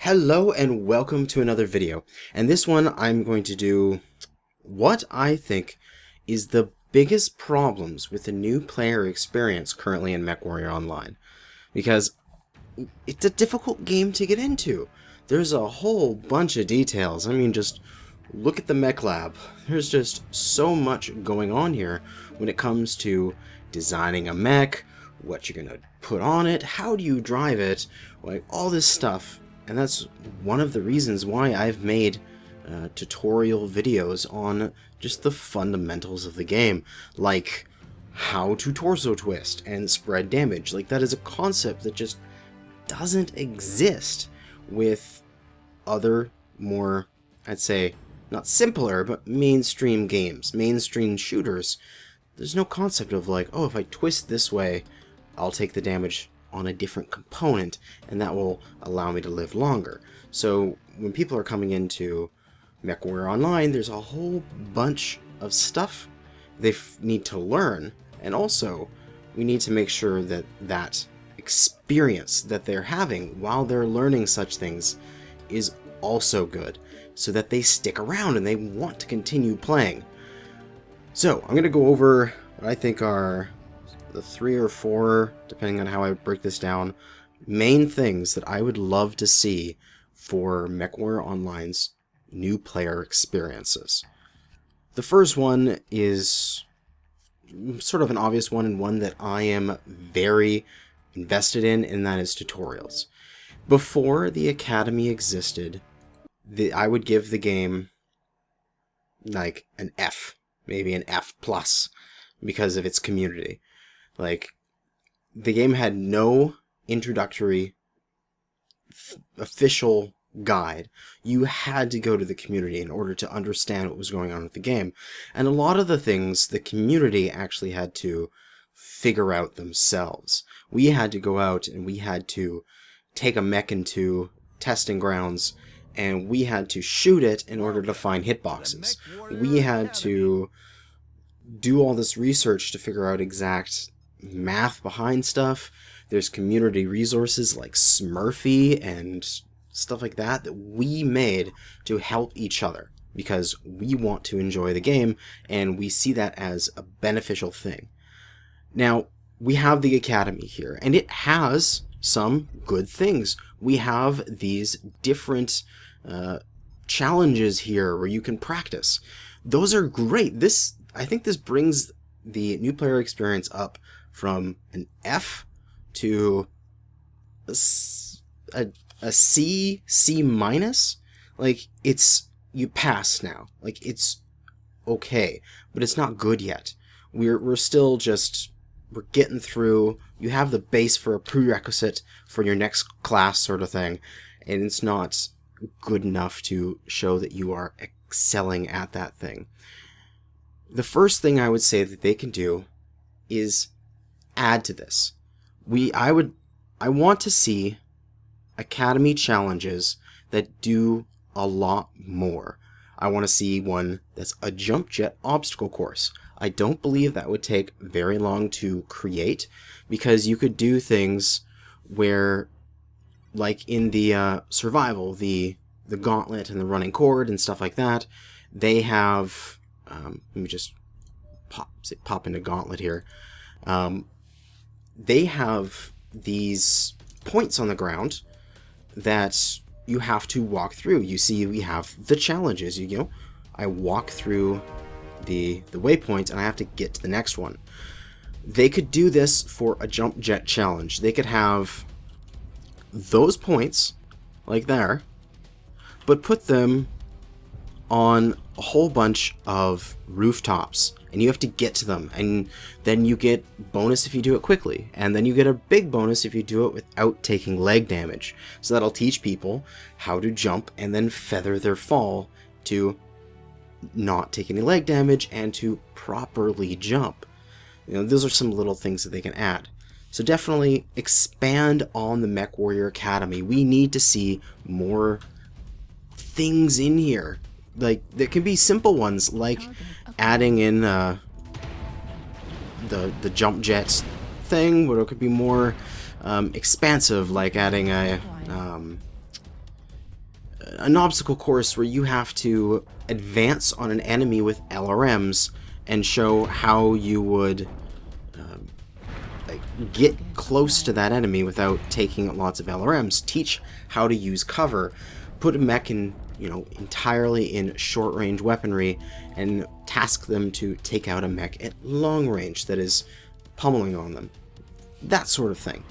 Hello and welcome to another video, and this one I'm going to do what I think is the biggest problems with the new player experience currently in MechWarrior Online, because it's a difficult game to get into. There's a whole bunch of details. I mean, just look at the mech lab. There's just so much going on here when it comes to designing a mech, what you're gonna put on it, how do you drive it, like all this stuff. And that's one of the reasons why I've made tutorial videos on just the fundamentals of the game, like how to torso twist and spread damage. Like, that is a concept that just doesn't exist with other more, I'd say, not simpler, but mainstream games, mainstream shooters. There's no concept of like, oh, if I twist this way, I'll take the damage on a different component, and that will allow me to live longer. So when people are coming into MechWarrior Online, there's a whole bunch of stuff they need to learn, and also we need to make sure that that experience that they're having while they're learning such things is also good, so that they stick around and they want to continue playing. So I'm going to go over what I think are the 3 or 4, depending on how I break this down, main things that I would love to see for MechWarrior Online's new player experiences. The first one is sort of an obvious one, and one that I am very invested in, and that is tutorials. Before the Academy existed, I would give the game like an F, maybe an F+, because of its community. Like, the game had no introductory official guide. You had to go to the community in order to understand what was going on with the game. And a lot of the things the community actually had to figure out themselves. We had to go out and we had to take a mech into testing grounds, and we had to shoot it in order to find hitboxes. We had to do all this research to figure out exact math behind stuff. There's community resources like Smurfy and stuff like that that we made to help each other, because we want to enjoy the game and we see that as a beneficial thing. Now, we have the Academy here, and it has some good things. We have these different challenges here where you can practice. Those are great. I think this brings the new player experience up from an F to a C, C minus. Like, you pass now. Like, it's okay, but it's not good yet. We're still just, we're getting through. You have the base for a prerequisite for your next class sort of thing, and it's not good enough to show that you are excelling at that thing. The first thing I would say that they can do is add to this. I want to see Academy challenges that do a lot more. I want to see one that's a jump jet obstacle course. I don't believe that would take very long to create, because you could do things where, like in the survival, the gauntlet and the running cord and stuff like that, they have let me just pop into gauntlet here. They have these points on the ground that you have to walk through. You see, we have the challenges. You know, I walk through the waypoint and I have to get to the next one. They could do this for a jump jet challenge. They could have those points, like there, but put them on a whole bunch of rooftops, and you have to get to them, and then you get bonus if you do it quickly, and then you get a big bonus if you do it without taking leg damage. So that'll teach people how to jump and then feather their fall to not take any leg damage and to properly jump. You know, those are some little things that they can add. So definitely expand on the MechWarrior Academy. We need to see more things in here. Like, there can be simple ones, like adding in the jump jets thing, but it could be more expansive, like adding a an obstacle course where you have to advance on an enemy with LRMs and show how you would like, get close to that enemy without taking lots of LRMs. Teach how to use cover. Put a mech in, entirely in short-range weaponry and task them to take out a mech at long range that is pummeling on them. That sort of thing.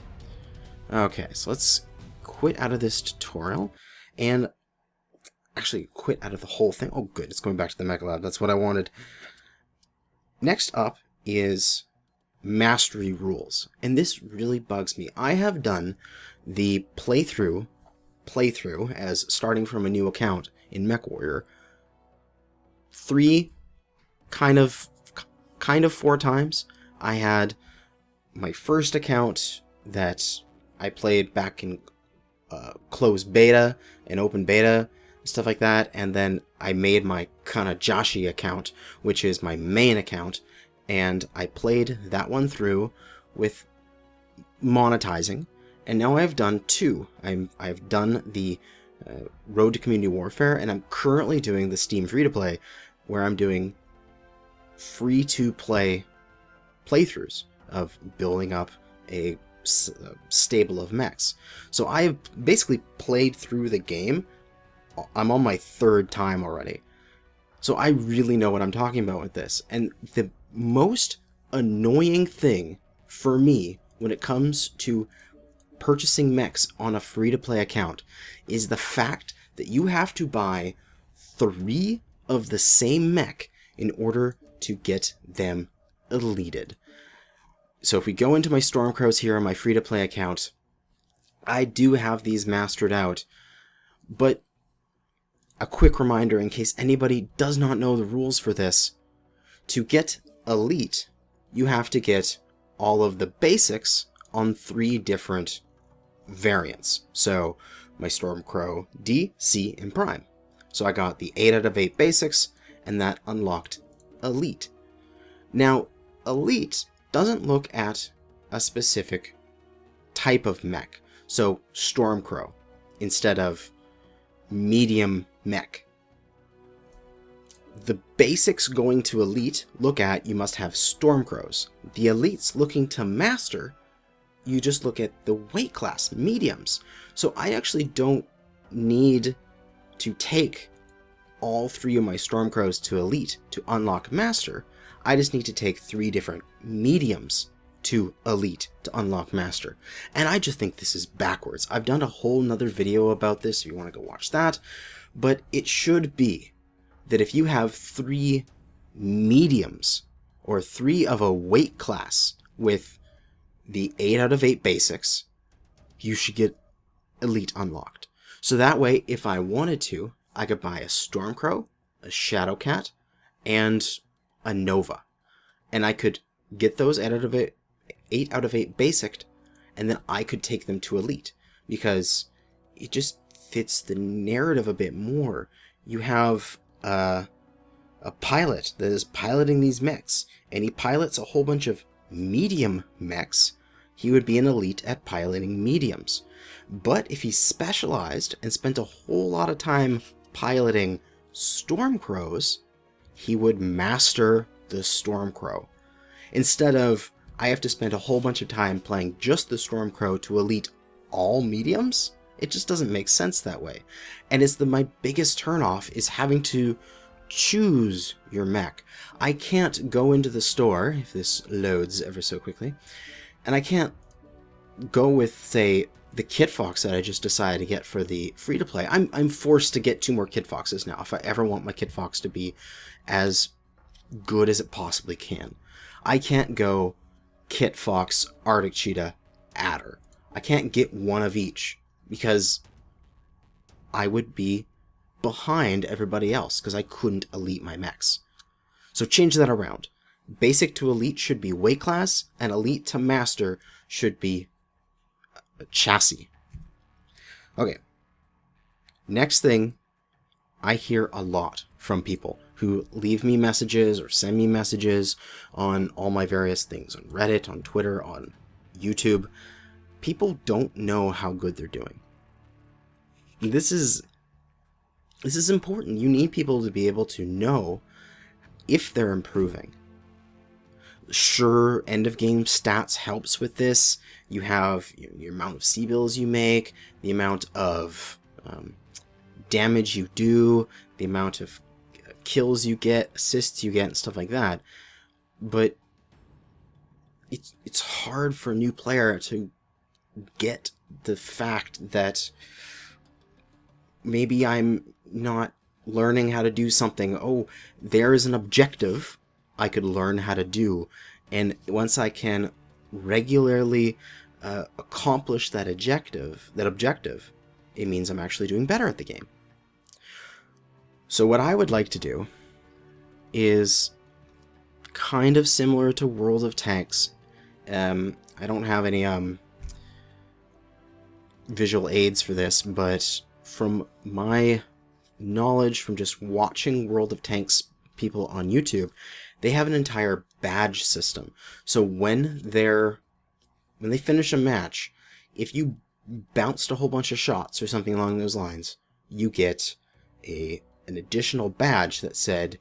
Okay, so let's quit out of this tutorial and actually quit out of the whole thing. Oh good, it's going back to the Mech Lab. That's what I wanted. Next up is mastery rules, and this really bugs me. I have done the playthrough as starting from a new account in MechWarrior 4 times. I had my first account that I played back in closed beta and open beta, stuff like that, and then I made my Kanajashi account, which is my main account, and I played that one through with monetizing, and now I've done 2. I've done the Road to Community Warfare, and I'm currently doing the Steam free-to-play, where I'm doing free-to-play playthroughs of building up a stable of mechs. So I have basically played through the game. I'm on my 3rd time already. So I really know what I'm talking about with this. And the most annoying thing for me when it comes to purchasing mechs on a free-to-play account is the fact that you have to buy 3 of the same mech in order to get them elited. So if we go into my Stormcrows here on my free-to-play account, I do have these mastered out, but a quick reminder in case anybody does not know the rules for this, to get elite, you have to get all of the basics on 3 different variants. So my Stormcrow D, C, and Prime. So I got the 8 out of 8 basics, and that unlocked elite. Now, elite doesn't look at a specific type of mech. So Stormcrow instead of medium mech. The basics going to elite look at you must have Stormcrows. The elites looking to master, you just look at the weight class, mediums. So I actually don't need to take all 3 of my Stormcrows to elite to unlock master. I just need to take 3 different mediums to elite to unlock master. And I just think this is backwards. I've done a whole nother video about this if you want to go watch that. But it should be that if you have 3 mediums or 3 of a weight class with the 8 out of 8 basics, you should get elite unlocked. So that way, if I wanted to, I could buy a Stormcrow, a Shadowcat, and a Nova. And I could get those 8 out of 8 basic, and then I could take them to elite. Because it just fits the narrative a bit more. You have a pilot that is piloting these mechs, and he pilots a whole bunch of medium mechs. He would be an elite at piloting mediums. But if he specialized and spent a whole lot of time piloting Stormcrows, he would master the Stormcrow. Instead of, I have to spend a whole bunch of time playing just the Stormcrow to elite all mediums, it just doesn't make sense that way. And it's my biggest turnoff is having to choose your mech. I can't go into the store, if this loads ever so quickly, and I can't go with, say, the Kit Fox that I just decided to get for the free-to-play. I'm forced to get 2 more Kit Foxes now if I ever want my Kit Fox to be as good as it possibly can. I can't go Kit Fox, Arctic Cheetah, Adder. I can't get 1 of each because I would be behind everybody else because I couldn't elite my mechs. So change that around. Basic to elite should be weight class, and elite to master should be a chassis. Okay. Next thing, I hear a lot from people who leave me messages or send me messages on all my various things, on Reddit, on Twitter, on YouTube. People don't know how good they're doing. This is This is important. You need people to be able to know if they're improving. Sure, end of game stats helps with this. You have your amount of C-bills you make, the amount of damage you do, the amount of kills you get, assists you get, and stuff like that. But it's hard for a new player to get the fact that maybe I'm not learning how to do something. Oh, there is an objective I could learn how to do, and once I can regularly accomplish that objective, it means I'm actually doing better at the game. So what I would like to do is kind of similar to World of Tanks. I don't have any visual aids for this, but from my knowledge from just watching World of Tanks people on YouTube, they have an entire badge system. So when they finish a match, if you bounced a whole bunch of shots or something along those lines, you get an additional badge that said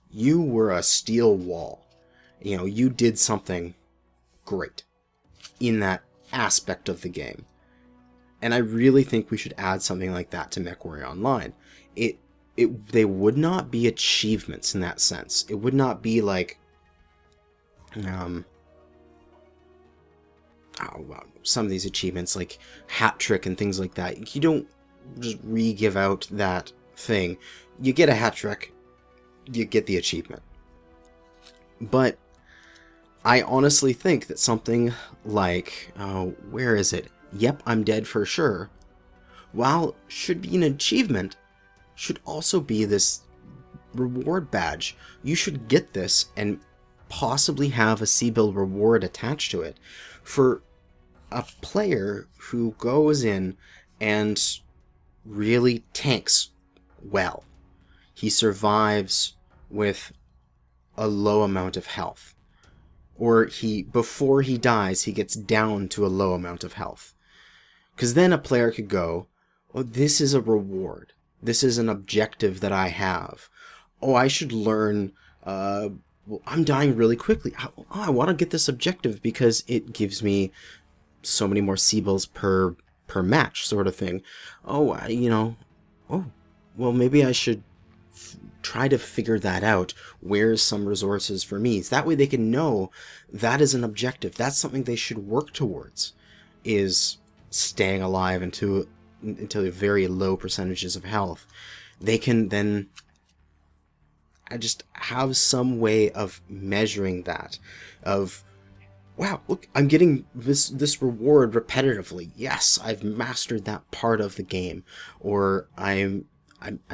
you were a steel wall. You know, you did something great in that aspect of the game. And I really think we should add something like that to MechWarrior Online. They would not be achievements in that sense. It would not be like some of these achievements like hat trick and things like that. You don't just re-give out that thing. You get a hat trick, you get the achievement. But I honestly think that something like, where is it? Yep, I'm dead for sure, while should be an achievement, should also be this reward badge. You should get this and possibly have a C-bill reward attached to it for a player who goes in and really tanks well. He survives with a low amount of health. Or before he dies, he gets down to a low amount of health. Because then a player could go, oh, this is a reward. This is an objective that I have. Oh, I should learn, well, I'm dying really quickly. Oh, I want to get this objective because it gives me so many more C-bills per match, sort of thing. Oh, well, maybe I should try to figure that out. Where's some resources for me? So that way they can know that is an objective. That's something they should work towards, is staying alive until very low percentages of health. They can then just have some way of measuring that, of, wow, look, I'm getting this reward repetitively. Yes, I've mastered that part of the game. Or I'm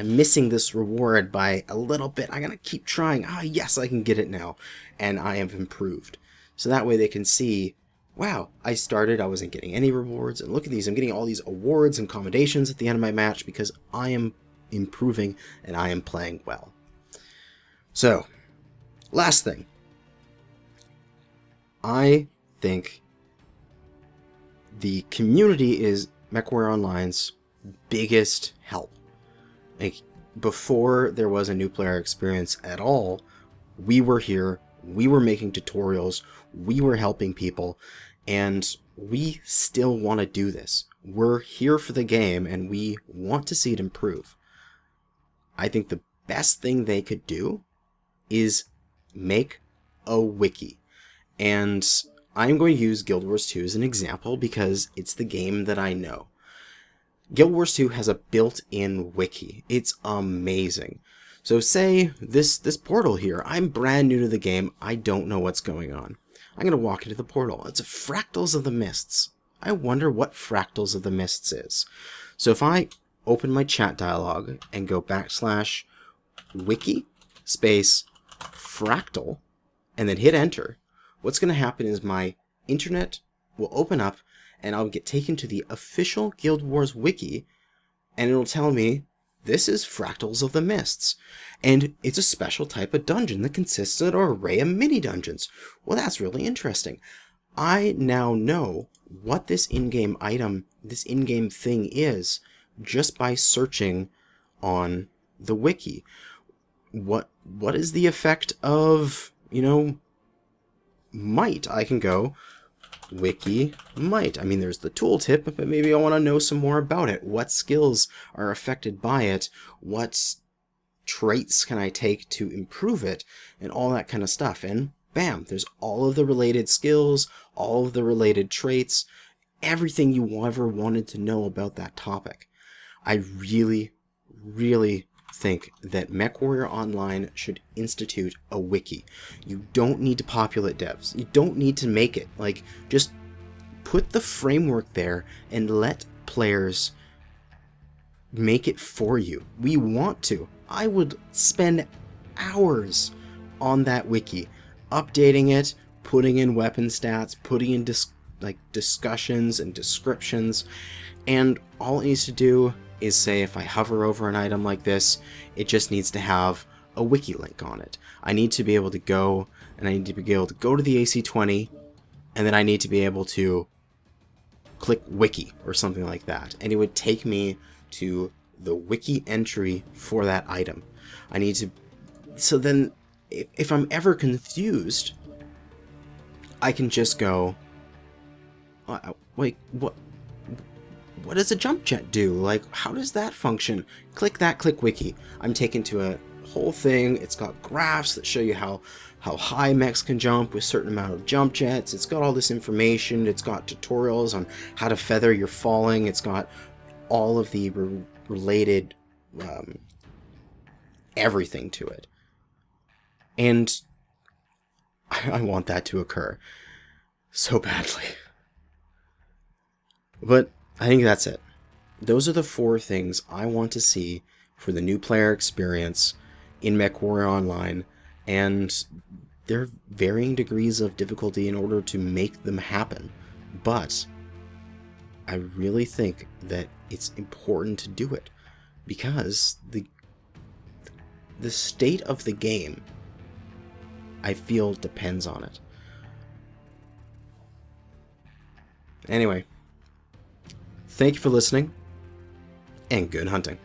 missing this reward by a little bit. I'm gonna keep trying. Ah, yes, I can get it now, and I have improved. So that way they can see, wow, I wasn't getting any rewards, and look at these, I'm getting all these awards and commendations at the end of my match because I am improving and I am playing well. So, last thing. I think the community is MechWarrior Online's biggest help. Like, before there was a new player experience at all, we were here, we were making tutorials, we were helping people, and we still want to do this. We're here for the game, and we want to see it improve. I think the best thing they could do is make a wiki. And I'm going to use Guild Wars 2 as an example because it's the game that I know. Guild Wars 2 has a built-in wiki. It's amazing. So say this portal here, I'm brand new to the game, I don't know what's going on. I'm going to walk into the portal. It's Fractals of the Mists. I wonder what Fractals of the Mists is. So if I open my chat dialog and go /wiki space fractal and then hit enter, what's going to happen is my internet will open up and I'll get taken to the official Guild Wars wiki, and it'll tell me this is Fractals of the Mists, and it's a special type of dungeon that consists of an array of mini dungeons. Well, that's really interesting. I now know what this in-game item, this in-game thing is, just by searching on the wiki. What is the effect of, might? I can go wiki might. I mean, there's the tooltip, but maybe I want to know some more about it. What skills are affected by it? What traits can I take to improve it? And all that kind of stuff. And bam, there's all of the related skills, all of the related traits, everything you ever wanted to know about that topic. I really, really think that MechWarrior Online should institute a wiki. You don't need to populate devs. You don't need to make it. Like, just put the framework there and let players make it for you. We want to. I would spend hours on that wiki, updating it, putting in weapon stats, putting in discussions and descriptions, and all it needs to do is say if I hover over an item like this, it just needs to have a wiki link on it. I need to be able to go, and I need to be able to go to the AC20, and then I need to be able to click wiki or something like that, and it would take me to the wiki entry for that item. I need to, so then if I'm ever confused, I can just go, wait, what does a jump jet do? Like, how does that function? Click that, click wiki. I'm taken to a whole thing. It's got graphs that show you how high mechs can jump with a certain amount of jump jets. It's got all this information. It's got tutorials on how to feather your falling. It's got all of the related everything to it. And I want that to occur so badly. But I think that's it. Those are the 4 things I want to see for the new player experience in MechWarrior Online, and there are varying degrees of difficulty in order to make them happen. But I really think that it's important to do it, because the state of the game, I feel, depends on it. Anyway, thank you for listening, and good hunting.